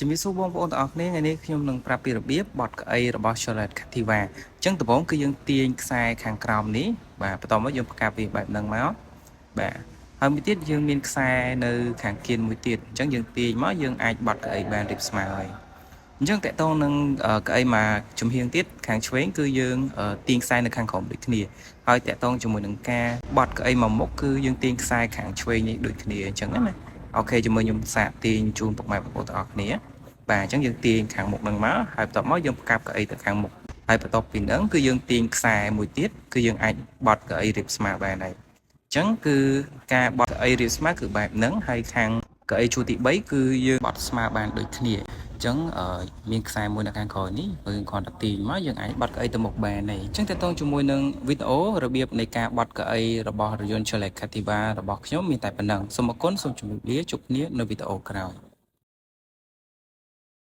ជំរាបសួរបងប្អូនទាំងអស់គ្នាថ្ងៃនេះខ្ញុំនឹងប្រាប់ពីរបៀបបត់ក្អីរបស់ Charlotte Cativa អញ្ចឹងដំបូងគឺយើងទាញខ្សែខាងក្រោមនេះបាទបន្ទាប់មកយើងផ្កាប់វាបែបហ្នឹងមកបាទហើយមួយទៀតយើងមានខ្សែនៅខាងគៀនមួយទៀតអញ្ចឹងយើងទាញមកយើងអាចបត់ក្អីបានរៀបស្មើហើយអញ្ចឹងតកតងនឹងក្អីមកជំហៀងទៀតខាងឆ្វេងគឺយើងទាញខ្សែនៅខាងក្រោមដូចគ្នាហើយតកតងជាមួយនឹងការបត់ក្អីមកមុខគឺយើងទាញខ្សែខាងឆ្វេងនេះដូចគ្នាអញ្ចឹងណាអូខេជាមួយខ្ញុំសាកទាញជូនពុកម៉ែបងប្អូនទាំងអស់គ្នាបាទអញ្ចឹងយើងទាញខាងមុខនឹងមកហើយបន្ទាប់មកយើងផ្កាប់កៅអីទៅខាងមុខហើយបន្ទាប់ពីហ្នឹងគឺយើងទាញខ្សែមួយទៀតគឺយើងអាចបត់កៅអីរៀបស្មើបានហើយអញ្ចឹងគឺការបត់កៅអីរៀបស្មើគឺបែបហ្នឹងហើយខាងកៅអីជួរទី3គឺយើងបត់ស្មើបានដូចគ្នាអញ្ចឹងមានខ្សែមួយនៅខាងក្រោយនេះយើងគ្រាន់តែទាញមកយើងអាចបត់កៅអីទៅមុខបានហើយអញ្ចឹងតើតើជាមួយនឹងវីដេអូរបៀបនៃការបត់កៅអីរបស់រថយន្ត Charlotte Cativa របស់ខ្ញុំមានតែប៉ុណ្ណឹងសូមអរគុណសូមជម្រាបលាជួបគ្នានៅវីដេអូក្រោយ